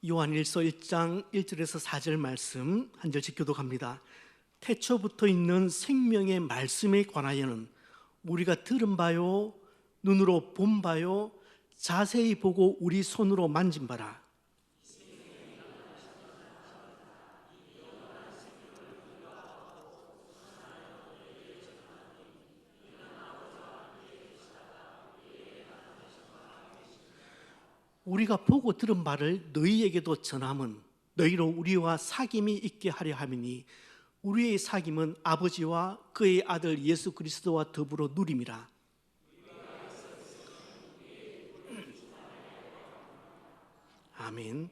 요한일서 1장 1절에서 4절 말씀 한 절씩 교독합니다. 태초부터 있는 생명의 말씀에 관하여는 우리가 들은 바요, 눈으로 본 바요, 자세히 보고 우리 손으로 만진 바라. 우리가 보고 들은 바를 너희에게도 전함은 너희로 우리와 사귐이 있게 하려 함이니 우리의 사귐은 아버지와 그의 아들 예수 그리스도와 더불어 누림이라. 아멘.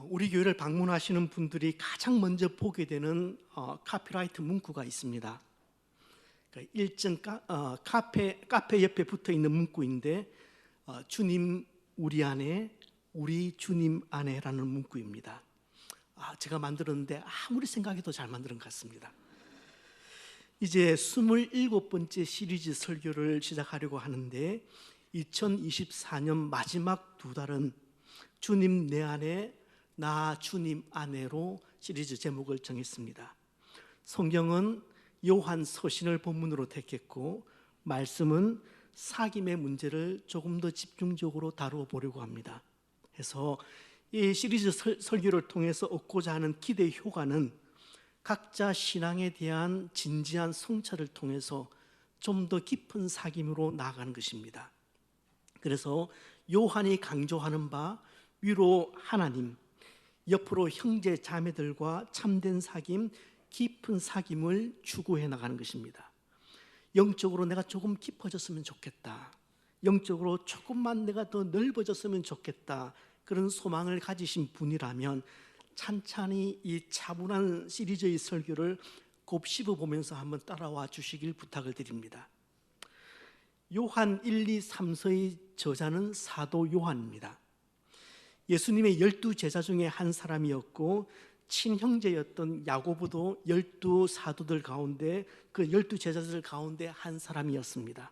우리 교회를 방문하시는 분들이 가장 먼저 보게 되는 카피라이트 문구가 있습니다. 일전 카페 옆에 붙어 있는 문구인데 주님 우리 안에, 우리 주님 안에라는 문구입니다. 제가 만들었는데 아무리 생각해도 잘 만든 것 같습니다. 이제 27번째 시리즈 설교를 시작하려고 하는데 2024년 마지막 두 달은 주님 내 안에, 나 주님 안에로 시리즈 제목을 정했습니다. 성경은 요한 서신을 본문으로 택했고 말씀은 사귐의 문제를 조금 더 집중적으로 다루어 보려고 합니다. 그래서 이 시리즈 설교를 통해서 얻고자 하는 기대 효과는 각자 신앙에 대한 진지한 성찰을 통해서 좀 더 깊은 사귐으로 나아가는 것입니다. 그래서 요한이 강조하는 바 위로 하나님, 옆으로 형제 자매들과 참된 사귐, 깊은 사귐을 추구해 나가는 것입니다. 영적으로 내가 조금 깊어졌으면 좋겠다, 영적으로 조금만 내가 더 넓어졌으면 좋겠다, 그런 소망을 가지신 분이라면 찬찬히 이 차분한 시리즈의 설교를 곱씹어 보면서 한번 따라와 주시길 부탁을 드립니다. 요한 1, 2, 3서의 저자는 사도 요한입니다. 예수님의 12제자 중에 한 사람이었고 친형제였던 야고보도 12사도들 가운데, 그 12제자들 가운데 한 사람이었습니다.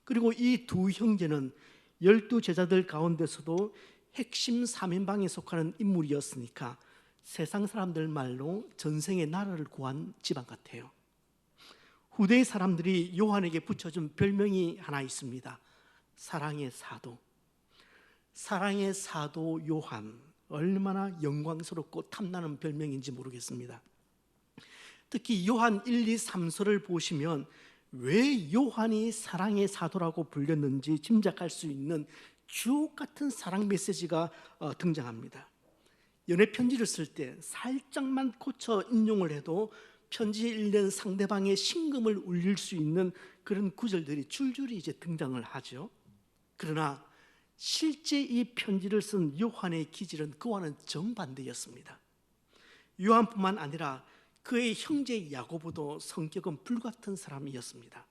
그리고 이 두 형제는 12제자들 가운데서도 핵심 3인방에 속하는 인물이었으니까 세상 사람들 말로 전생에 나라를 구한 집안 같아요. 후대의 사람들이 요한에게 붙여준 별명이 하나 있습니다. 사랑의 사도. 사랑의 사도 요한, 얼마나 영광스럽고 탐나는 별명인지 모르겠습니다. 특히 요한 1, 2, 3서를 보시면 왜 요한이 사랑의 사도라고 불렸는지 짐작할 수 있는 주옥 같은 사랑 메시지가 등장합니다. 연애 편지를 쓸 때 살짝만 고쳐 인용을 해도 편지 읽는 상대방의 심금을 울릴 수 있는 그런 구절들이 줄줄이 이제 등장을 하죠. 그러나 실제 이 편지를 쓴 요한의 기질은 그와는 정반대였습니다. 요한뿐만 아니라 그의 형제 야고보도 성격은 불같은 사람이었습니다.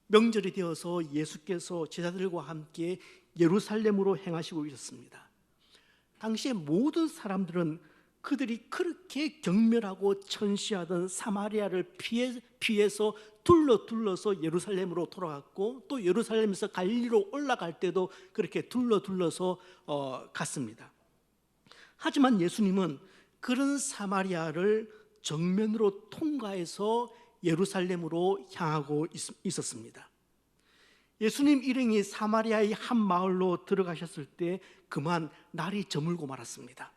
명절이 되어서 예수께서 제자들과 함께 예루살렘으로 행하시고 있었습니다. 당시의 모든 사람들은 그들이 그렇게 경멸하고 천시하던 사마리아를 피해서 둘러서 예루살렘으로 돌아갔고, 또 예루살렘에서 갈릴리로 올라갈 때도 그렇게 둘러서 갔습니다. 하지만 예수님은 그런 사마리아를 정면으로 통과해서 예루살렘으로 향하고 있었습니다. 예수님 일행이 사마리아의 한 마을로 들어가셨을 때 그만 날이 저물고 말았습니다.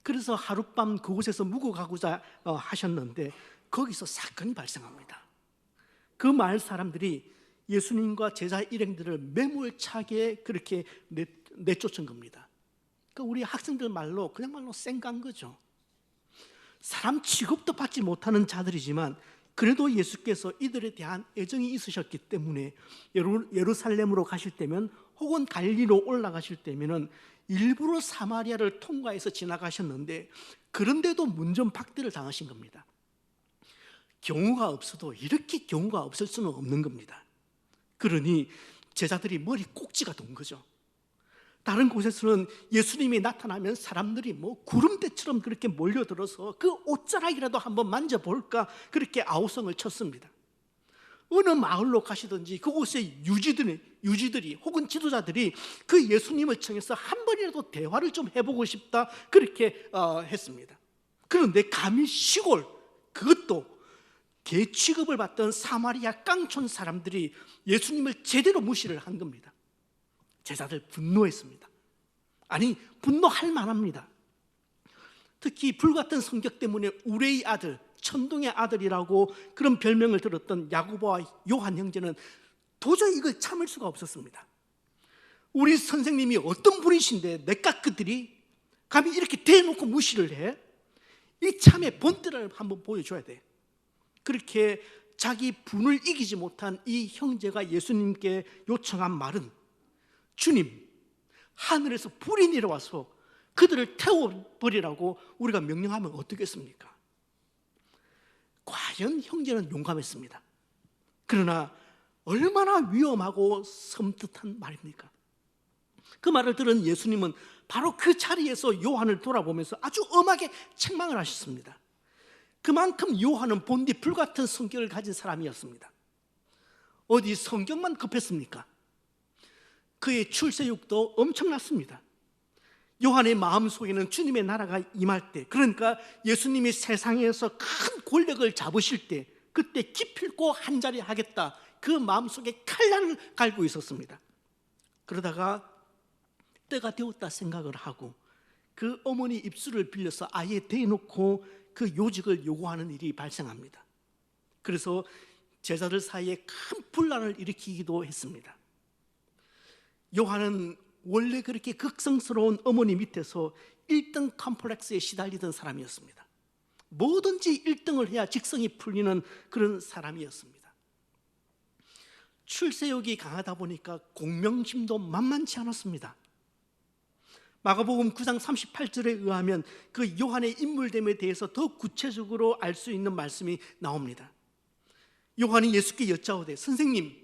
그래서 하룻밤 그곳에서 묵어가고자 하셨는데 거기서 사건이 발생합니다. 그 마을 사람들이 예수님과 제자 일행들을 매몰차게 그렇게 내쫓은 겁니다. 그러니까 우리 학생들 말로 그냥 말로 쌩간 거죠. 사람 취급도 받지 못하는 자들이지만 그래도 예수께서 이들에 대한 애정이 있으셨기 때문에 예루살렘으로 가실 때면, 혹은 갈릴리로 올라가실 때면은 일부러 사마리아를 통과해서 지나가셨는데, 그런데도 문전박대를 당하신 겁니다. 경우가 없어도 이렇게 경우가 없을 수는 없는 겁니다. 그러니 제자들이 머리 꼭지가 돈 거죠. 다른 곳에서는 예수님이 나타나면 사람들이 구름대처럼 그렇게 몰려들어서 그 옷자락이라도 한번 만져볼까 그렇게 아우성을 쳤습니다. 어느 마을로 가시든지 그곳의 유지들이 혹은 지도자들이 그 예수님을 청해서 한 번이라도 대화를 좀 해보고 싶다, 그렇게 했습니다. 그런데 감히 시골, 그것도 개 취급을 받던 사마리아 깡촌 사람들이 예수님을 제대로 무시를 한 겁니다. 제자들 분노했습니다. 아니, 분노할 만합니다. 특히 불같은 성격 때문에 우레의 아들, 천둥의 아들이라고 그런 별명을 들었던 야고보와 요한 형제는 도저히 이걸 참을 수가 없었습니다. 우리 선생님이 어떤 분이신데 내가 그들이 감히 이렇게 대놓고 무시를 해? 이 참의 본때를 한번 보여줘야 돼. 그렇게 자기 분을 이기지 못한 이 형제가 예수님께 요청한 말은, 주님, 하늘에서 불이 내려와서 그들을 태워버리라고 우리가 명령하면 어떻겠습니까? 과연 형제는 용감했습니다. 그러나 얼마나 위험하고 섬뜩한 말입니까? 그 말을 들은 예수님은 바로 그 자리에서 요한을 돌아보면서 아주 엄하게 책망을 하셨습니다. 그만큼 요한은 본디 불같은 성격을 가진 사람이었습니다. 어디 성격만 급했습니까? 그의 출세욕도 엄청났습니다. 요한의 마음속에는 주님의 나라가 임할 때, 그러니까 예수님이 세상에서 큰 권력을 잡으실 때, 그때 기필코 한자리 하겠다, 그 마음속에 칼날을 갈고 있었습니다. 그러다가 때가 되었다 생각을 하고 그 어머니 입술을 빌려서 아예 대놓고 그 요직을 요구하는 일이 발생합니다. 그래서 제자들 사이에 큰 분란을 일으키기도 했습니다. 요한은 원래 그렇게 극성스러운 어머니 밑에서 1등 컴플렉스에 시달리던 사람이었습니다. 뭐든지 1등을 해야 직성이 풀리는 그런 사람이었습니다. 출세욕이 강하다 보니까 공명심도 만만치 않았습니다. 마가복음 9장 38절에 의하면 그 요한의 인물됨에 대해서 더 구체적으로 알 수 있는 말씀이 나옵니다. 요한이 예수께 여짜오되, 선생님,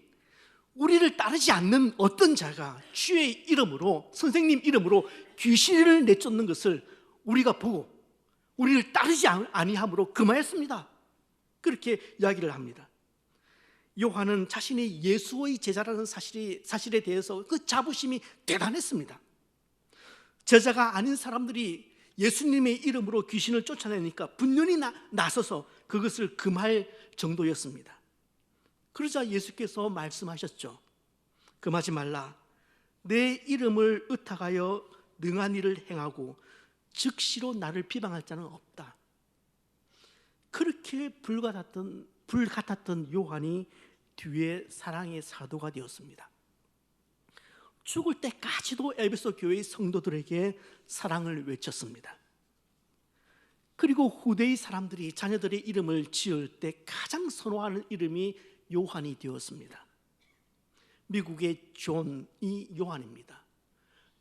우리를 따르지 않는 어떤 자가 주의 이름으로, 선생님 이름으로 귀신을 내쫓는 것을 우리가 보고 우리를 따르지 아니함으로 금하였습니다. 그렇게 이야기를 합니다. 요한은 자신이 예수의 제자라는 사실에 대해서 그 자부심이 대단했습니다. 제자가 아닌 사람들이 예수님의 이름으로 귀신을 쫓아내니까 분연히 나서서 그것을 금할 정도였습니다. 그러자 예수께서 말씀하셨죠. 금하지 말라. 내 이름을 의탁하여 능한 일을 행하고 즉시로 나를 비방할 자는 없다. 그렇게 불같았던 요한이 뒤에 사랑의 사도가 되었습니다. 죽을 때까지도 에베소 교회의 성도들에게 사랑을 외쳤습니다. 그리고 후대의 사람들이 자녀들의 이름을 지을 때 가장 선호하는 이름이 요한이 되었습니다. 미국의 존이 요한입니다.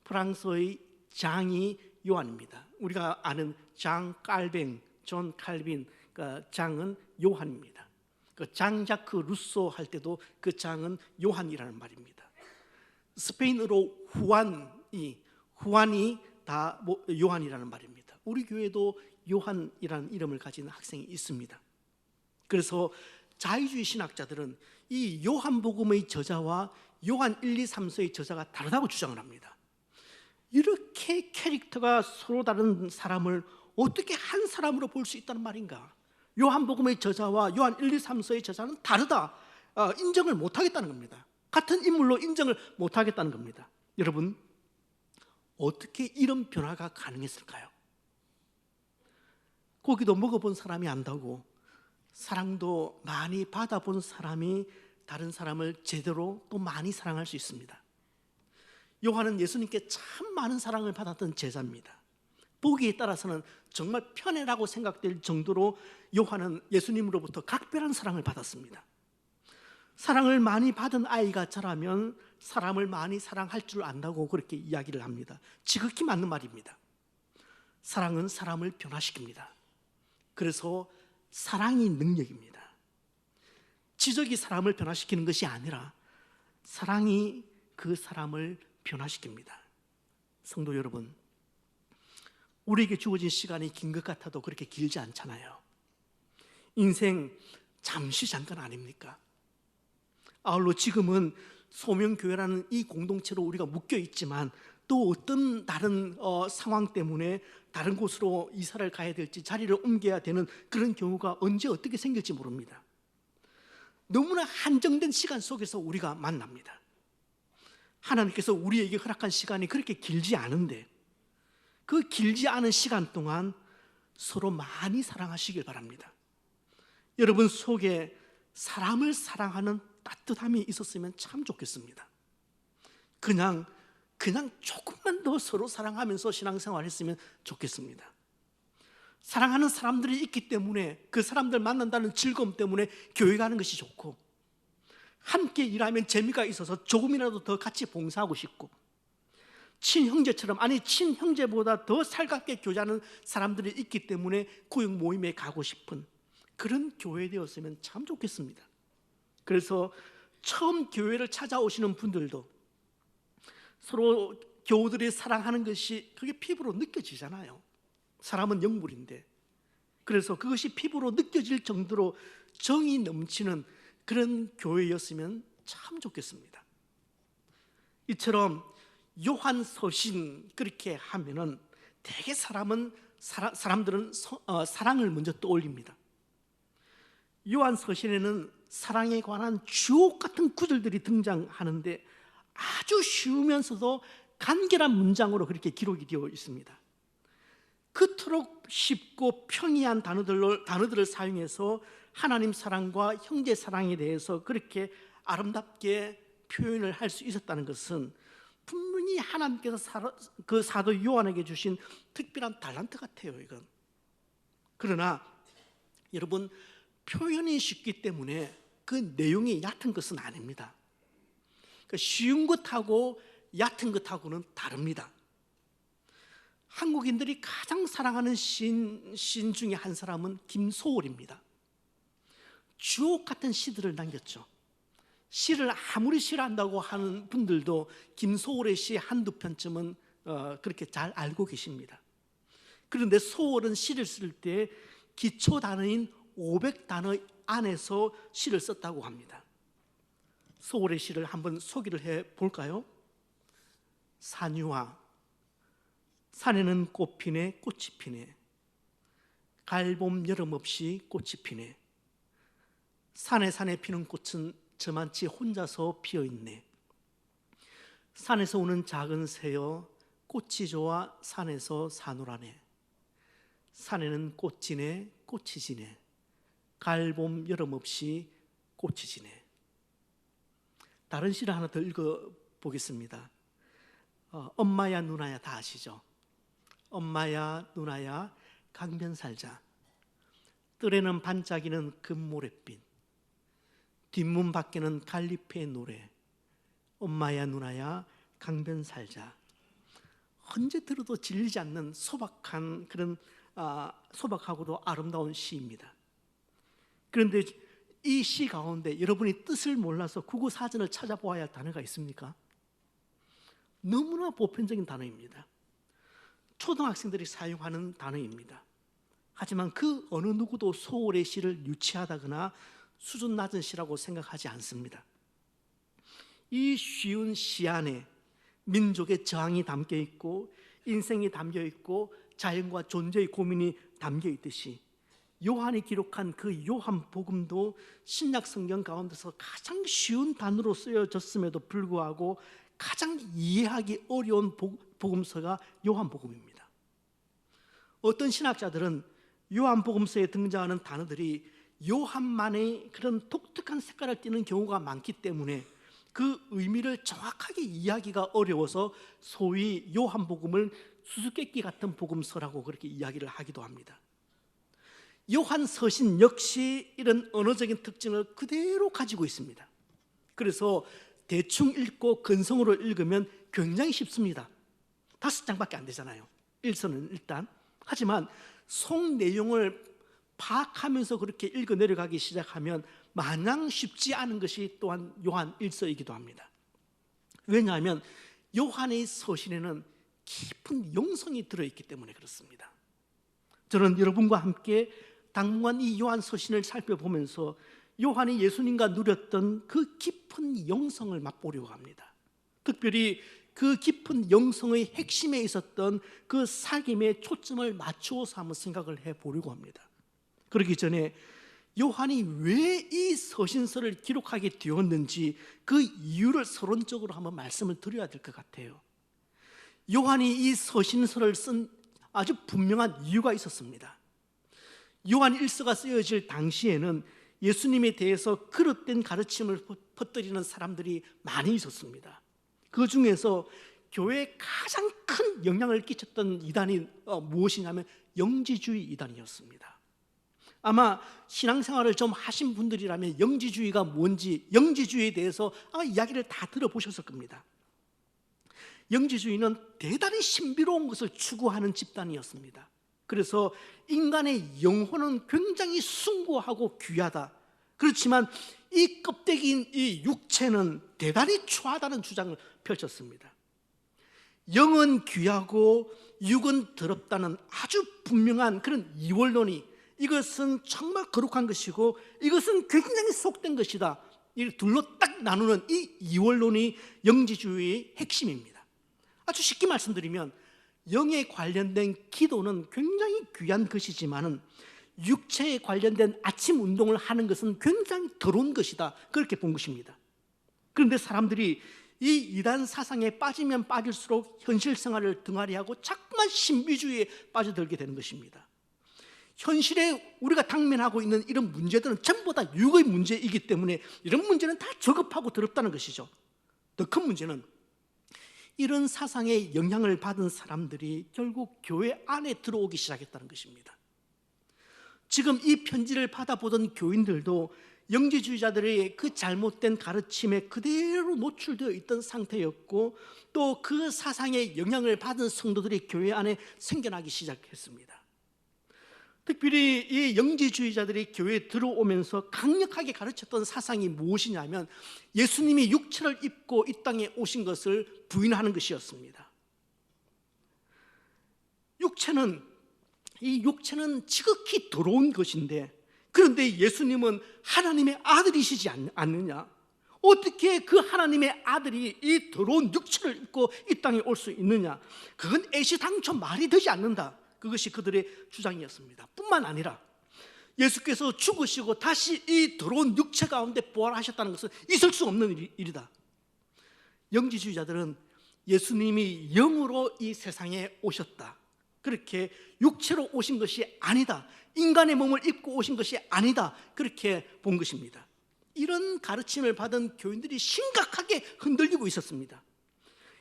프랑스의 장이 요한입니다. 우리가 아는 장 칼뱅, 존 칼빈, 그 장은 요한입니다. 그 장자크 루소 할 때도 그 장은 요한이라는 말입니다. 스페인어로 후안이 다 요한이라는 말입니다. 우리 교회도 요한이라는 이름을 가진 학생이 있습니다. 그래서 자유주의 신학자들은 이 요한복음의 저자와 요한 1, 2, 3서의 저자가 다르다고 주장을 합니다. 이렇게 캐릭터가 서로 다른 사람을 어떻게 한 사람으로 볼 수 있다는 말인가? 요한복음의 저자와 요한 1, 2, 3서의 저자는 다르다, 인정을 못하겠다는 겁니다. 같은 인물로 인정을 못하겠다는 겁니다. 여러분, 어떻게 이런 변화가 가능했을까요? 고기도 먹어본 사람이 안다고 사랑도 많이 받아본 사람이 다른 사람을 제대로 또 많이 사랑할 수 있습니다. 요한은 예수님께 참 많은 사랑을 받았던 제자입니다. 보기에 따라서는 정말 편애라고 생각될 정도로 요한은 예수님으로부터 각별한 사랑을 받았습니다. 사랑을 많이 받은 아이가 자라면 사람을 많이 사랑할 줄 안다고 그렇게 이야기를 합니다. 지극히 맞는 말입니다. 사랑은 사람을 변화시킵니다. 그래서 사랑이 능력입니다. 지적이 사람을 변화시키는 것이 아니라 사랑이 그 사람을 변화시킵니다. 성도 여러분, 우리에게 주어진 시간이 긴 것 같아도 그렇게 길지 않잖아요. 인생 잠시 잠깐 아닙니까? 아울러 지금은 소명교회라는 이 공동체로 우리가 묶여 있지만 또 어떤 다른 상황 때문에 다른 곳으로 이사를 가야 될지 자리를 옮겨야 되는 그런 경우가 언제 어떻게 생길지 모릅니다. 너무나 한정된 시간 속에서 우리가 만납니다. 하나님께서 우리에게 허락한 시간이 그렇게 길지 않은데 그 길지 않은 시간 동안 서로 많이 사랑하시길 바랍니다. 여러분 속에 사람을 사랑하는 따뜻함이 있었으면 참 좋겠습니다. 그냥 조금만 더 서로 사랑하면서 신앙생활 했으면 좋겠습니다. 사랑하는 사람들이 있기 때문에 그 사람들 만난다는 즐거움 때문에 교회 가는 것이 좋고, 함께 일하면 재미가 있어서 조금이라도 더 같이 봉사하고 싶고, 친형제처럼, 아니 친형제보다 더 살갑게 교제하는 사람들이 있기 때문에 구역 모임에 가고 싶은 그런 교회 되었으면 참 좋겠습니다. 그래서 처음 교회를 찾아오시는 분들도 서로 교우들이 사랑하는 것이 그게 피부로 느껴지잖아요. 사람은 영물인데. 그래서 그것이 피부로 느껴질 정도로 정이 넘치는 그런 교회였으면 참 좋겠습니다. 이처럼 요한 서신 그렇게 하면은 대개 사람들은 사랑을 먼저 떠올립니다. 요한 서신에는 사랑에 관한 주옥 같은 구절들이 등장하는데 아주 쉬우면서도 간결한 문장으로 그렇게 기록이 되어 있습니다. 그토록 쉽고 평이한 단어들을 사용해서 하나님 사랑과 형제 사랑에 대해서 그렇게 아름답게 표현을 할 수 있었다는 것은 분명히 하나님께서 그 사도 요한에게 주신 특별한 달란트 같아요, 이건. 그러나 여러분, 표현이 쉽기 때문에 그 내용이 얕은 것은 아닙니다. 쉬운 것하고 얕은 것하고는 다릅니다. 한국인들이 가장 사랑하는 시인 중에 한 사람은 김소월입니다. 주옥 같은 시들을 남겼죠. 시를 아무리 싫어한다고 하는 분들도 김소월의 시 한두 편쯤은 그렇게 잘 알고 계십니다. 그런데 소월은 시를 쓸 때 기초 단어인 500단어 안에서 시를 썼다고 합니다. 소월의 시를 한번 소개를 해볼까요? 산유화, 산에는 꽃 피네, 꽃이 피네. 가을봄 여름 없이 꽃이 피네. 산에 피는 꽃은 저만치 혼자서 피어있네. 산에서 오는 작은 새여 꽃이 좋아 산에서 사노라네. 산에는 꽃 지네, 꽃이 지네. 가을봄 여름 없이 꽃이 지네. 다른 시를 하나 더 읽어보겠습니다. 엄마야 누나야 다 아시죠? 엄마야 누나야 강변 살자. 뜰에는 반짝이는 금모래빛. 뒷문 밖에는 갈리페 노래. 엄마야 누나야 강변 살자. 언제 들어도 질리지 않는 소박한 그런 소박하고도 아름다운 시입니다. 그런데 이 시 가운데 여러분이 뜻을 몰라서 국어사전을 찾아보아야 할 단어가 있습니까? 너무나 보편적인 단어입니다. 초등학생들이 사용하는 단어입니다. 하지만 그 어느 누구도 소월의 시를 유치하다거나 수준 낮은 시라고 생각하지 않습니다. 이 쉬운 시 안에 민족의 저항이 담겨 있고 인생이 담겨 있고 자연과 존재의 고민이 담겨 있듯이 요한이 기록한 그 요한복음도 신약 성경 가운데서 가장 쉬운 단어로 쓰여졌음에도 불구하고 가장 이해하기 어려운 복음서가 요한복음입니다. 어떤 신학자들은 요한복음서에 등장하는 단어들이 요한만의 그런 독특한 색깔을 띠는 경우가 많기 때문에 그 의미를 정확하게 이해하기가 어려워서 소위 요한복음을 수수께끼 같은 복음서라고 그렇게 이야기를 하기도 합니다. 요한 서신 역시 이런 언어적인 특징을 그대로 가지고 있습니다. 그래서 대충 읽고 근성으로 읽으면 굉장히 쉽습니다. 5장밖에 안 되잖아요, 1서는 일단. 하지만 속 내용을 파악하면서 그렇게 읽어 내려가기 시작하면 마냥 쉽지 않은 것이 또한 요한 1서이기도 합니다. 왜냐하면 요한의 서신에는 깊은 영성이 들어있기 때문에 그렇습니다. 저는 여러분과 함께 당분간 이 요한 서신을 살펴보면서 요한이 예수님과 누렸던 그 깊은 영성을 맛보려고 합니다. 특별히 그 깊은 영성의 핵심에 있었던 그 사귐에 초점을 맞추어서 한번 생각을 해보려고 합니다. 그러기 전에 요한이 왜 이 서신서를 기록하게 되었는지 그 이유를 서론적으로 한번 말씀을 드려야 될 것 같아요. 요한이 이 서신서를 쓴 아주 분명한 이유가 있었습니다. 요한 1서가 쓰여질 당시에는 예수님에 대해서 그릇된 가르침을 퍼뜨리는 사람들이 많이 있었습니다. 그 중에서 교회에 가장 큰 영향을 끼쳤던 이단이 무엇이냐면 영지주의 이단이었습니다. 아마 신앙생활을 좀 하신 분들이라면 영지주의가 뭔지, 영지주의에 대해서 아마 이야기를 다 들어보셨을 겁니다. 영지주의는 대단히 신비로운 것을 추구하는 집단이었습니다. 그래서 인간의 영혼은 굉장히 숭고하고 귀하다. 그렇지만 이 껍데기인 이 육체는 대단히 추하다는 주장을 펼쳤습니다. 영은 귀하고 육은 더럽다는 아주 분명한 그런 이원론이, 이것은 정말 거룩한 것이고 이것은 굉장히 속된 것이다, 이 둘로 딱 나누는 이 이원론이 영지주의의 핵심입니다. 아주 쉽게 말씀드리면 영에 관련된 기도는 굉장히 귀한 것이지만 육체에 관련된 아침 운동을 하는 것은 굉장히 더러운 것이다, 그렇게 본 것입니다. 그런데 사람들이 이 이단 사상에 빠지면 빠질수록 현실 생활을 등한히하고 자꾸만 신비주의에 빠져들게 되는 것입니다. 현실에 우리가 당면하고 있는 이런 문제들은 전부 다 육의 문제이기 때문에 이런 문제는 다 저급하고 더럽다는 것이죠. 더 큰 문제는 이런 사상에 영향을 받은 사람들이 결국 교회 안에 들어오기 시작했다는 것입니다. 지금 이 편지를 받아보던 교인들도 영지주의자들의 그 잘못된 가르침에 그대로 노출되어 있던 상태였고, 또 그 사상에 영향을 받은 성도들이 교회 안에 생겨나기 시작했습니다. 특별히 이 영지주의자들이 교회에 들어오면서 강력하게 가르쳤던 사상이 무엇이냐면 예수님이 육체를 입고 이 땅에 오신 것을 부인하는 것이었습니다. 이 육체는 지극히 더러운 것인데, 그런데 예수님은 하나님의 아들이시지 않느냐? 어떻게 그 하나님의 아들이 이 더러운 육체를 입고 이 땅에 올 수 있느냐? 그건 애시당초 말이 되지 않는다. 그것이 그들의 주장이었습니다. 뿐만 아니라 예수께서 죽으시고 다시 이 더러운 육체 가운데 부활하셨다는 것은 있을 수 없는 일이다. 영지주의자들은 예수님이 영으로 이 세상에 오셨다, 그렇게 육체로 오신 것이 아니다, 인간의 몸을 입고 오신 것이 아니다, 그렇게 본 것입니다. 이런 가르침을 받은 교인들이 심각하게 흔들리고 있었습니다.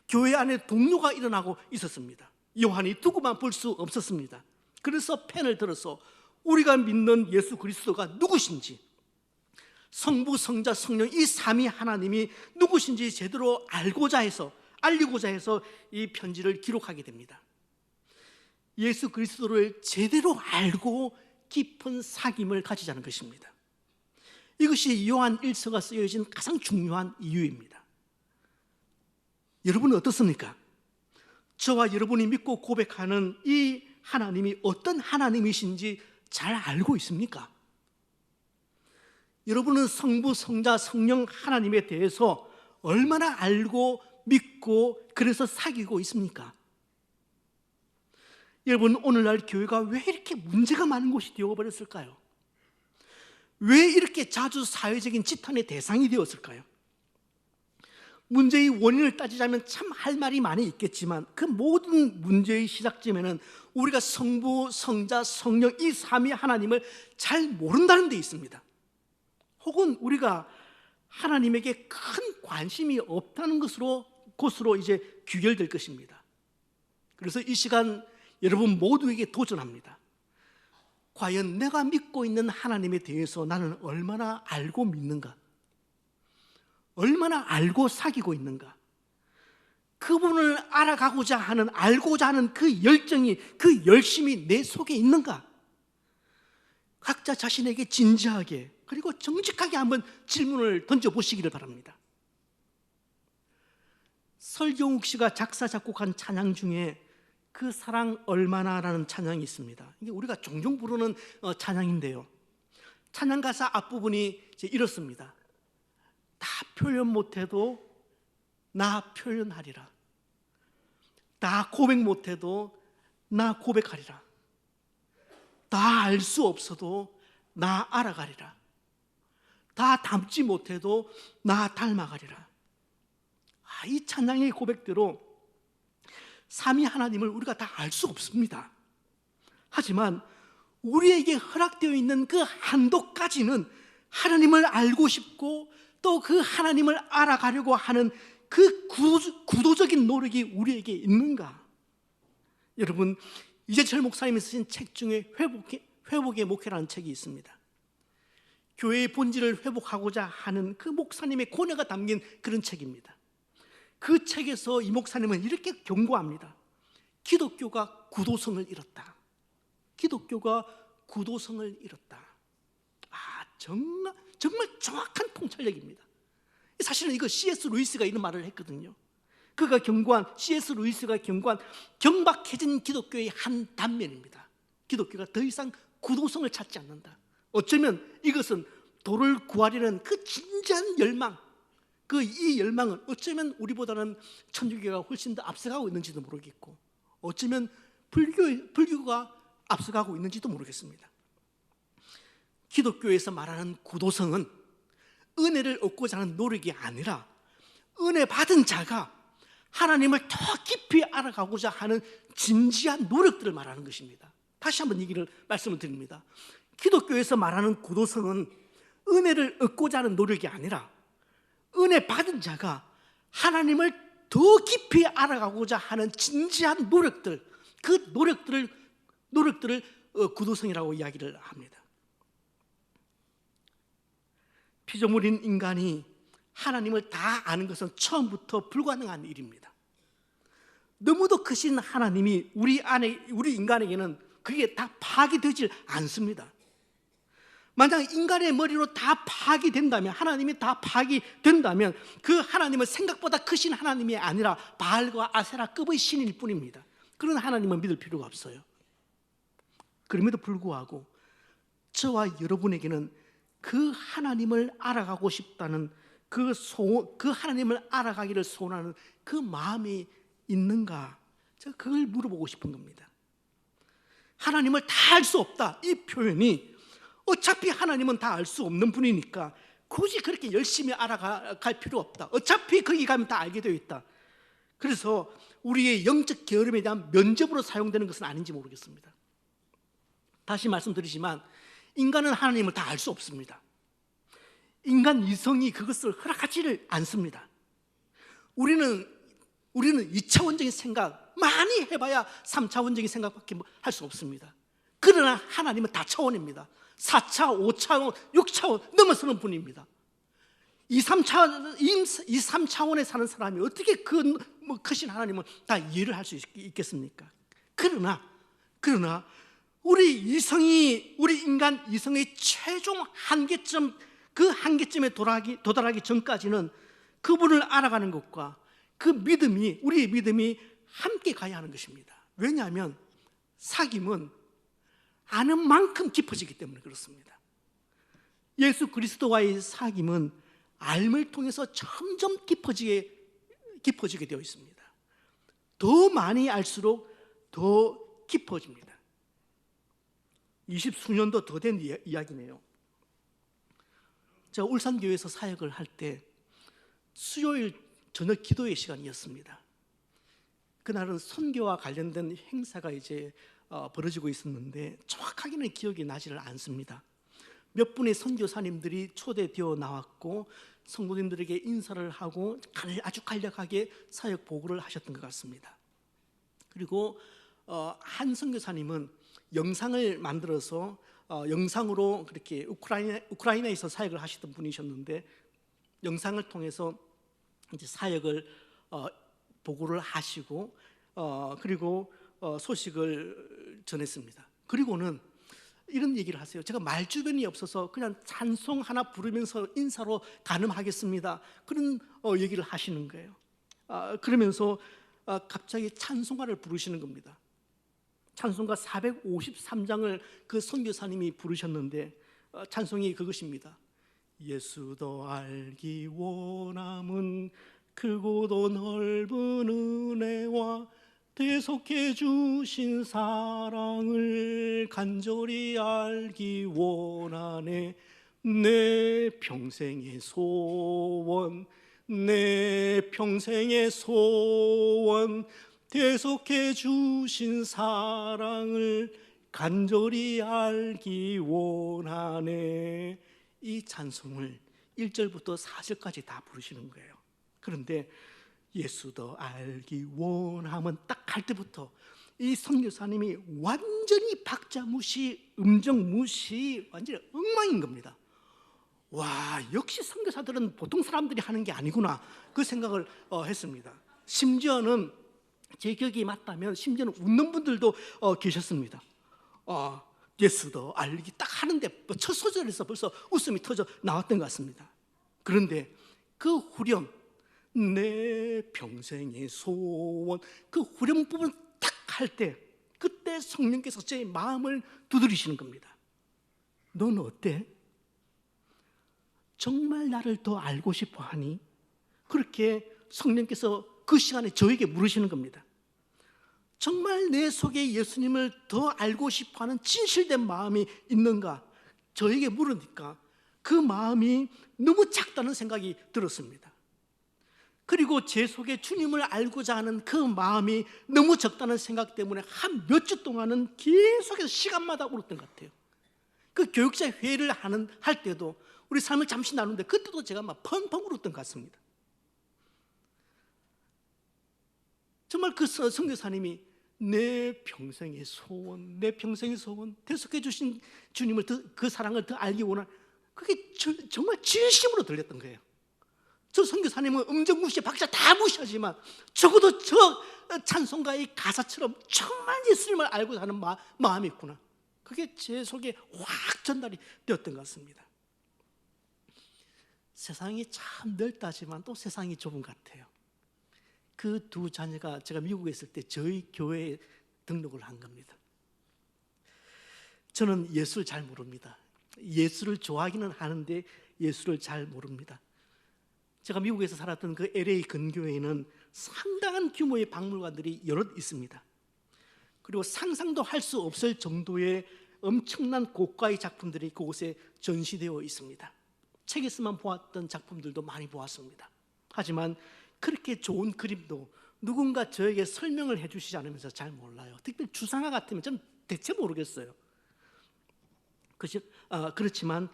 교회 안에 동요가 일어나고 있었습니다. 요한이 두고만 볼 수 없었습니다. 그래서 펜을 들어서 우리가 믿는 예수 그리스도가 누구신지, 성부, 성자, 성령 이 삼위 하나님이 누구신지 제대로 알리고자 해서 이 편지를 기록하게 됩니다. 예수 그리스도를 제대로 알고 깊은 사귐을 가지자는 것입니다. 이것이 요한 1서가 쓰여진 가장 중요한 이유입니다. 여러분은 어떻습니까? 저와 여러분이 믿고 고백하는 이 하나님이 어떤 하나님이신지 잘 알고 있습니까? 여러분은 성부, 성자, 성령 하나님에 대해서 얼마나 알고 믿고 그래서 사귀고 있습니까? 여러분, 오늘날 교회가 왜 이렇게 문제가 많은 곳이 되어버렸을까요? 왜 이렇게 자주 사회적인 지탄의 대상이 되었을까요? 문제의 원인을 따지자면 참 할 말이 많이 있겠지만 그 모든 문제의 시작점에는 우리가 성부, 성자, 성령 이 삼위 하나님을 잘 모른다는 데 있습니다. 혹은 우리가 하나님에게 큰 관심이 없다는 것으로 이제 귀결될 것입니다. 그래서 이 시간 여러분 모두에게 도전합니다. 과연 내가 믿고 있는 하나님에 대해서 나는 얼마나 알고 믿는가? 얼마나 알고 사귀고 있는가? 그분을 알아가고자 하는, 알고자 하는 그 열정이, 그 열심이 내 속에 있는가? 각자 자신에게 진지하게 그리고 정직하게 한번 질문을 던져보시기를 바랍니다. 설경욱 씨가 작사 작곡한 찬양 중에 그 사랑 얼마나라는 찬양이 있습니다. 이게 우리가 종종 부르는 찬양인데요, 찬양 가사 앞부분이 이제 이렇습니다. 다 표현 못해도 나 표현하리라. 다 고백 못해도 나 고백하리라. 다 알 수 없어도 나 알아가리라. 다 닮지 못해도 나 닮아가리라. 이 찬양의 고백대로 삼위 하나님을 우리가 다 알 수 없습니다. 하지만 우리에게 허락되어 있는 그 한도까지는 하나님을 알고 싶고 또 그 하나님을 알아가려고 하는 그 구도적인 노력이 우리에게 있는가? 여러분, 이재철 목사님이 쓰신 책 중에 회복의 목회라는 책이 있습니다. 교회의 본질을 회복하고자 하는 그 목사님의 고뇌가 담긴 그런 책입니다. 그 책에서 이 목사님은 이렇게 경고합니다. 기독교가 구도성을 잃었다. 기독교가 구도성을 잃었다. 정말 정확한 통찰력입니다. 사실은 이거 C.S. 루이스가 이런 말을 했거든요. C.S. 루이스가 경고한 경박해진 기독교의 한 단면입니다. 기독교가 더 이상 구도성을 찾지 않는다. 어쩌면 이것은 도를 구하려는 그 진지한 열망, 이 열망은 어쩌면 우리보다는 천주교가 훨씬 더 앞서가고 있는지도 모르겠고, 어쩌면 불교가 앞서가고 있는지도 모르겠습니다. 기독교에서 말하는 구도성은 은혜를 얻고자 하는 노력이 아니라 은혜 받은 자가 하나님을 더 깊이 알아가고자 하는 진지한 노력들을 말하는 것입니다. 다시 한번 말씀을 드립니다. 기독교에서 말하는 구도성은 은혜를 얻고자 하는 노력이 아니라 은혜 받은 자가 하나님을 더 깊이 알아가고자 하는 진지한 노력들, 그 노력들을 구도성이라고 이야기를 합니다. 피조물인 인간이 하나님을 다 아는 것은 처음부터 불가능한 일입니다. 너무도 크신 하나님이 우리 인간에게는 그게 다 파악이 되질 않습니다. 만약 인간의 머리로 다 파악이 된다면, 하나님이 다 파악이 된다면 그 하나님은 생각보다 크신 하나님이 아니라 바알과 아세라급의 신일 뿐입니다. 그런 하나님은 믿을 필요가 없어요. 그럼에도 불구하고 저와 여러분에게는 그 하나님을 알아가고 싶다는 그 하나님을 알아가기를 소원하는 그 마음이 있는가? 제가 그걸 물어보고 싶은 겁니다. 하나님을 다 알 수 없다, 이 표현이 어차피 하나님은 다 알 수 없는 분이니까 굳이 그렇게 열심히 알아갈 필요 없다. 어차피 거기 가면 다 알게 되어 있다. 그래서 우리의 영적 게으름에 대한 면접으로 사용되는 것은 아닌지 모르겠습니다. 다시 말씀드리지만 인간은 하나님을 다 알 수 없습니다. 인간 이성이 그것을 허락하지를 않습니다. 우리는 2차원적인 생각 많이 해봐야 3차원적인 생각밖에 할 수 없습니다. 그러나 하나님은 다차원입니다. 4차, 5차원, 6차원 넘어서는 분입니다. 2, 3차원에 사는 사람이 어떻게 크신 하나님을 다 이해를 할 수 있겠습니까? 그러나 우리 인간 이성의 최종 한계점, 그 한계점에 도달하기 전까지는 그분을 알아가는 것과 우리의 믿음이 함께 가야 하는 것입니다. 왜냐하면 사귐은 아는 만큼 깊어지기 때문에 그렇습니다. 예수 그리스도와의 사귐은 알을 통해서 점점 깊어지게 되어 있습니다. 더 많이 알수록 더 깊어집니다. 20수년도 더 된 이야기네요. 제가 울산교회에서 사역을 할 때 수요일 저녁 기도의 시간이었습니다. 그날은 선교와 관련된 행사가 벌어지고 있었는데 정확하게는 기억이 나지를 않습니다. 몇 분의 선교사님들이 초대되어 나왔고 성도님들에게 인사를 하고 아주 간략하게 사역 보고를 하셨던 것 같습니다. 그리고 한 선교사님은 영상을 만들어서 영상으로 그렇게 우크라이나에서 사역을 하시던 분이셨는데 영상을 통해서 이제 사역을 보고를 하시고 그리고 소식을 전했습니다. 그리고는 이런 얘기를 하세요. 제가 말주변이 없어서 그냥 찬송 하나 부르면서 인사로 가늠하겠습니다. 그런 얘기를 하시는 거예요. 그러면서 갑자기 찬송가를 부르시는 겁니다. 찬송가 453장을 그 선교사님이 부르셨는데 찬송이 그것입니다. 예수도 알기 원함은 크고도 넓은 은혜와 대속해 주신 사랑을 간절히 알기 원하네. 내 평생의 소원, 내 평생의 소원, 대속해 주신 사랑을 간절히 알기 원하네. 이 찬송을 1절부터 4절까지 다 부르시는 거예요. 그런데 예수도 알기 원하면 딱 할 때부터 이 선교사님이 완전히 박자 무시, 음정 무시, 완전히 엉망인 겁니다. 와, 역시 선교사들은 보통 사람들이 하는 게 아니구나, 그 생각을 했습니다. 심지어는 제 기억이 맞다면 심지어는 웃는 분들도 계셨습니다. 예수도 알기 딱 하는데 첫 소절에서 벌써 웃음이 터져 나왔던 것 같습니다. 그런데 그 후렴, 내 평생의 소원, 그 후렴 부분 딱 할 때 그때 성령께서 제 마음을 두드리시는 겁니다. 넌 어때? 정말 나를 더 알고 싶어 하니? 그렇게 성령께서 그 시간에 저에게 물으시는 겁니다. 정말 내 속에 예수님을 더 알고 싶어 하는 진실된 마음이 있는가? 저에게 물으니까 그 마음이 너무 작다는 생각이 들었습니다. 그리고 제 속에 주님을 알고자 하는 그 마음이 너무 적다는 생각 때문에 한 몇 주 동안은 계속해서 시간마다 울었던 것 같아요. 그 교육자 회의를 할 때도 우리 삶을 잠시 나누는데 그때도 제가 막 펑펑 울었던 것 같습니다. 정말 그 선교사님이 내 평생의 소원, 내 평생의 소원, 대속해 주신 주님을 그 사랑을 더 알기 원하는, 그게 정말 진심으로 들렸던 거예요. 저 선교사님은 음정 무시, 박자 다 무시하지만 적어도 저 찬송가의 가사처럼 정말 예수님을 알고자 하는 마음이 있구나, 그게 제 속에 확 전달이 되었던 것 같습니다. 세상이 참 넓다지만 또 세상이 좁은 것 같아요. 그 두 자녀가 제가 미국에 있을 때 저희 교회에 등록을 한 겁니다. 저는 예수를 잘 모릅니다. 예수를 좋아하기는 하는데 예수를 잘 모릅니다. 제가 미국에서 살았던 그 LA 근교에는 상당한 규모의 박물관들이 여럿 있습니다. 그리고 상상도 할 수 없을 정도의 엄청난 고가의 작품들이 그곳에 전시되어 있습니다. 책에서만 보았던 작품들도 많이 보았습니다. 하지만 그렇게 좋은 그림도 누군가 저에게 설명을 해주시지 않으면서 잘 몰라요. 특별히 주상화 같으면 저는 대체 모르겠어요. 그렇지만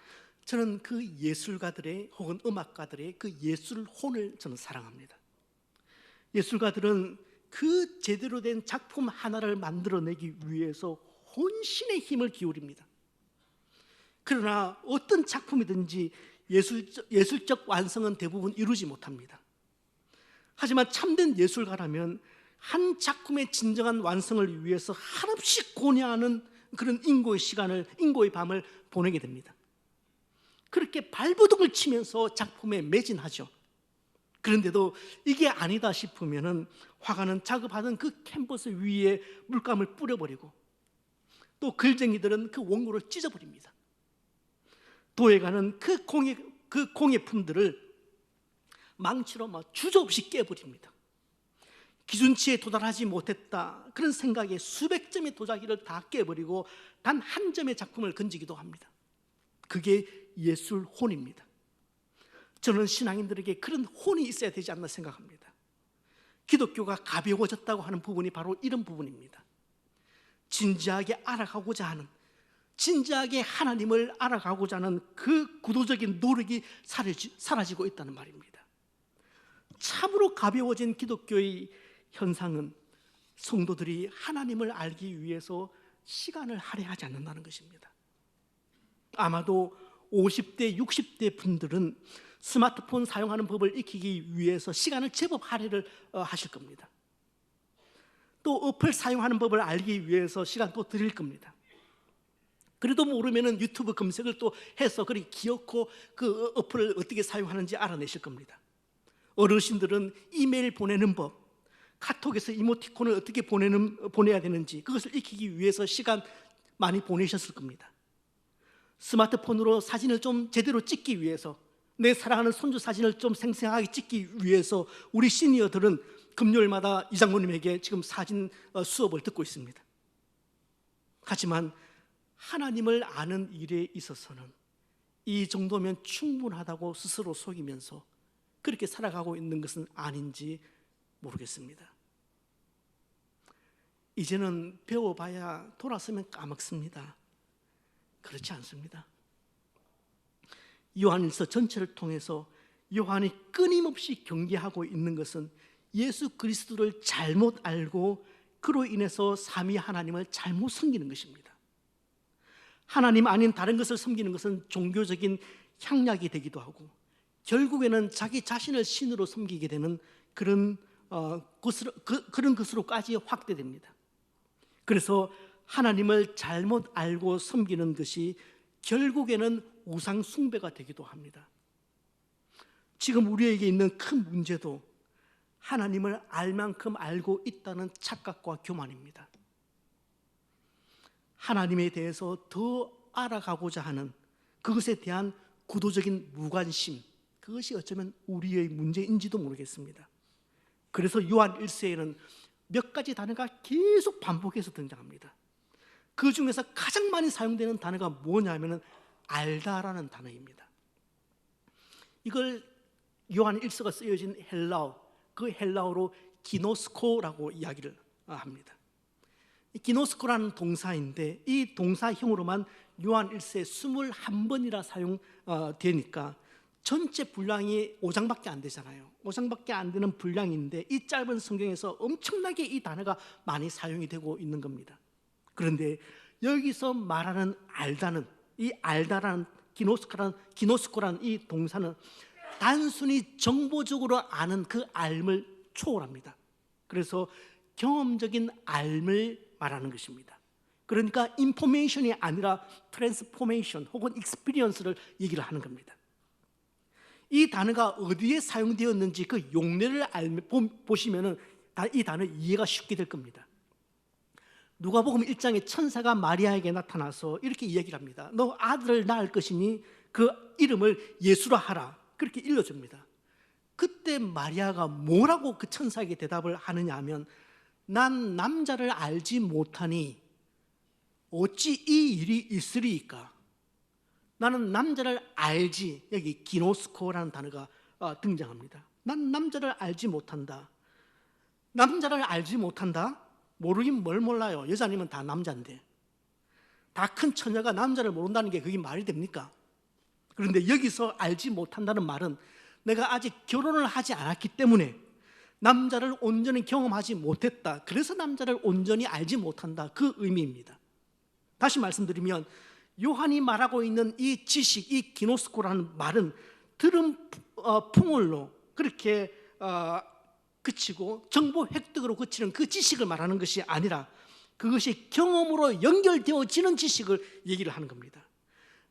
저는 그 예술가들의 혹은 음악가들의 그 예술혼을 저는 사랑합니다. 예술가들은 그 제대로 된 작품 하나를 만들어내기 위해서 혼신의 힘을 기울입니다. 그러나 어떤 작품이든지 예술적 완성은 대부분 이루지 못합니다. 하지만 참된 예술가라면 한 작품의 진정한 완성을 위해서 한없이 고뇌하는 그런 인고의 밤을 보내게 됩니다. 그렇게 발버둥을 치면서 작품에 매진하죠. 그런데도 이게 아니다 싶으면은 화가는 자급하던 그 캔버스 위에 물감을 뿌려버리고 또 글쟁이들은 그 원고를 찢어버립니다. 도예가는 그 공예품들을 망치로 주저없이 깨버립니다. 기준치에 도달하지 못했다 그런 생각에 수백 점의 도자기를 다 깨버리고 단 한 점의 작품을 건지기도 합니다. 그게 예술혼입니다. 저는 신앙인들에게 그런 혼이 있어야 되지 않나 생각합니다. 기독교가 가벼워졌다고 하는 부분이 바로 이런 부분입니다. 진지하게 알아가고자 하는, 진지하게 하나님을 알아가고자 하는 그 구도적인 노력이 사라지고 있다는 말입니다. 참으로 가벼워진 기독교의 현상은 성도들이 하나님을 알기 위해서 시간을 할애하지 않는다는 것입니다. 아마도 50대, 60대 분들은 스마트폰 사용하는 법을 익히기 위해서 시간을 제법 할애를 하실 겁니다. 또 어플 사용하는 법을 알기 위해서 시간 또 드릴 겁니다. 그래도 모르면 유튜브 검색을 또 해서 그리 기어코 그 어플을 어떻게 사용하는지 알아내실 겁니다. 어르신들은 이메일 보내는 법, 카톡에서 이모티콘을 어떻게 보내야 되는지 그것을 익히기 위해서 시간 많이 보내셨을 겁니다. 스마트폰으로 사진을 좀 제대로 찍기 위해서, 내 사랑하는 손주 사진을 좀 생생하게 찍기 위해서 우리 시니어들은 금요일마다 이 장모님에게 지금 사진 수업을 듣고 있습니다. 하지만 하나님을 아는 일에 있어서는 이 정도면 충분하다고 스스로 속이면서 그렇게 살아가고 있는 것은 아닌지 모르겠습니다. 이제는 배워봐야 돌아서면 까먹습니다. 그렇지 않습니다. 요한일서 전체를 통해서 요한이 끊임없이 경계하고 있는 것은 예수 그리스도를 잘못 알고 그로 인해서 삼위 하나님을 잘못 섬기는 것입니다. 하나님 아닌 다른 것을 섬기는 것은 종교적인 향락이 되기도 하고 결국에는 자기 자신을 신으로 섬기게 되는 그런 것으로까지 확대됩니다. 그래서 하나님을 잘못 알고 섬기는 것이 결국에는 우상 숭배가 되기도 합니다. 지금 우리에게 있는 큰 문제도 하나님을 알 만큼 알고 있다는 착각과 교만입니다. 하나님에 대해서 더 알아가고자 하는 그것에 대한 구도적인 무관심, 그것이 어쩌면 우리의 문제인지도 모르겠습니다. 그래서 요한 1세에는 몇 가지 단어가 계속 반복해서 등장합니다. 그 중에서 가장 많이 사용되는 단어가 뭐냐면 알다라는 단어입니다. 이걸 요한 1서가 쓰여진 헬라어, 그 헬라어로 기노스코라고 이야기를 합니다. 기노스코라는 동사인데 이 동사형으로만 요한 1세 21번이나 사용되니까 전체 분량이 5장밖에 안 되잖아요. 5장밖에 안 되는 분량인데 이 짧은 성경에서 엄청나게 이 단어가 많이 사용이 되고 있는 겁니다. 그런데 여기서 말하는 알다는, 이 알다라는 기노스코라는 이 동사는 단순히 정보적으로 아는 그 알을 초월합니다. 그래서 경험적인 알을 말하는 것입니다. 그러니까 인포메이션이 아니라 트랜스포메이션 혹은 익스피리언스를 얘기를 하는 겁니다. 이 단어가 어디에 사용되었는지 그 용례를 보시면 이 단어 이해가 쉽게 될 겁니다. 누가복음 1장에 천사가 마리아에게 나타나서 이렇게 이야기를 합니다. 너 아들을 낳을 것이니 그 이름을 예수라 하라. 그렇게 일러줍니다. 그때 마리아가 뭐라고 그 천사에게 대답을 하느냐 하면 난 남자를 알지 못하니 어찌 이 일이 있으리이까. 나는 남자를 알지, 여기 기노스코라는 단어가 등장합니다. 난 남자를 알지 못한다. 남자를 알지 못한다? 모르긴 뭘 몰라요. 여자님은 다 남자인데. 다 큰 처녀가 남자를 모른다는 게 그게 말이 됩니까? 그런데 여기서 알지 못한다는 말은 내가 아직 결혼을 하지 않았기 때문에 남자를 온전히 경험하지 못했다. 그래서 남자를 온전히 알지 못한다. 그 의미입니다. 다시 말씀드리면 요한이 말하고 있는 이 지식, 이 기노스코라는 말은 들은 풍월로 그렇게 그치고 정보 획득으로 그치는 그 지식을 말하는 것이 아니라 그것이 경험으로 연결되어지는 지식을 얘기를 하는 겁니다.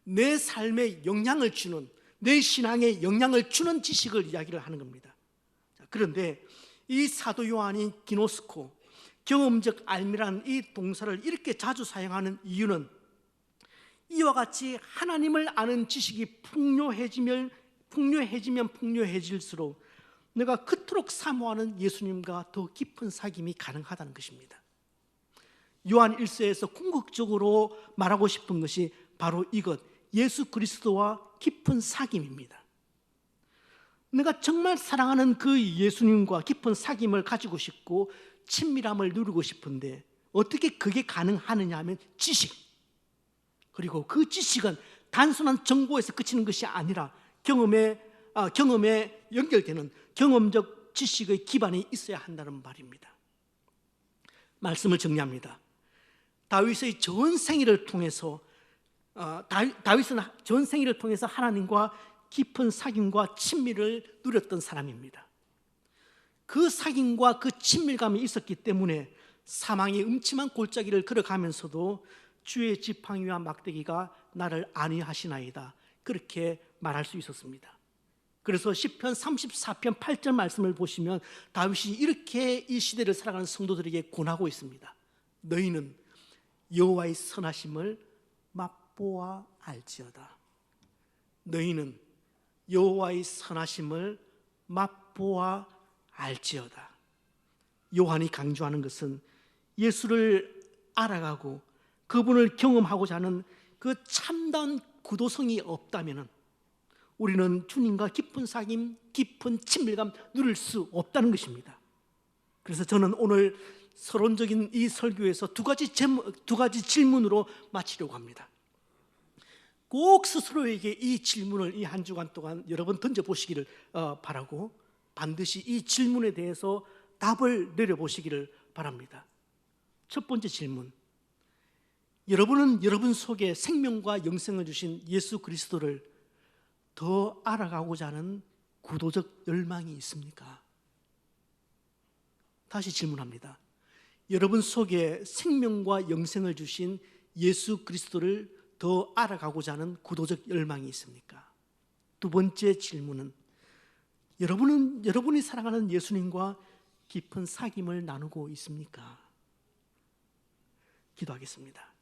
내 삶에 영향을 주는, 내 신앙에 영향을 주는 지식을 이야기를 하는 겁니다. 그런데 이 사도 요한이 기노스코, 경험적 알미라는 이 동사를 이렇게 자주 사용하는 이유는 이와 같이 하나님을 아는 지식이 풍요해지면 풍요해질수록 내가 그토록 사모하는 예수님과 더 깊은 사귐이 가능하다는 것입니다. 요한 1서에서 궁극적으로 말하고 싶은 것이 바로 이것, 예수 그리스도와 깊은 사귐입니다. 내가 정말 사랑하는 그 예수님과 깊은 사귐을 가지고 싶고 친밀함을 누리고 싶은데 어떻게 그게 가능하느냐 하면 지식, 그리고 그 지식은 단순한 정보에서 그치는 것이 아니라 경험에 연결되는 경험적 지식의 기반이 있어야 한다는 말입니다. 말씀을 정리합니다. 다윗의 전 생애를 통해서 다윗은 전 생애를 통해서 하나님과 깊은 사귐과 친밀을 누렸던 사람입니다. 그 사귐과 그 친밀감이 있었기 때문에 사망의 음침한 골짜기를 걸어가면서도 주의 지팡이와 막대기가 나를 안위하시나이다, 그렇게 말할 수 있었습니다. 그래서 시편 34편 8절 말씀을 보시면 다윗이 이렇게 이 시대를 살아가는 성도들에게 권하고 있습니다. 너희는 여호와의 선하심을 맛보아 알지어다. 너희는 여호와의 선하심을 맛보아 알지어다. 요한이 강조하는 것은 예수를 알아가고 그분을 경험하고자 하는 그 참다운 구도성이 없다면 우리는 주님과 깊은 사귐, 깊은 친밀감 누릴 수 없다는 것입니다. 그래서 저는 오늘 서론적인 이 설교에서 두 가지 질문으로 마치려고 합니다. 꼭 스스로에게 이 질문을 이 한 주간 동안 여러 번 던져보시기를 바라고 반드시 이 질문에 대해서 답을 내려보시기를 바랍니다. 첫 번째 질문, 여러분은 여러분 속에 생명과 영생을 주신 예수 그리스도를 더 알아가고자 하는 구도적 열망이 있습니까? 다시 질문합니다. 여러분 속에 생명과 영생을 주신 예수 그리스도를 더 알아가고자 하는 구도적 열망이 있습니까? 두 번째 질문은 여러분은 여러분이 사랑하는 예수님과 깊은 사귐을 나누고 있습니까? 기도하겠습니다.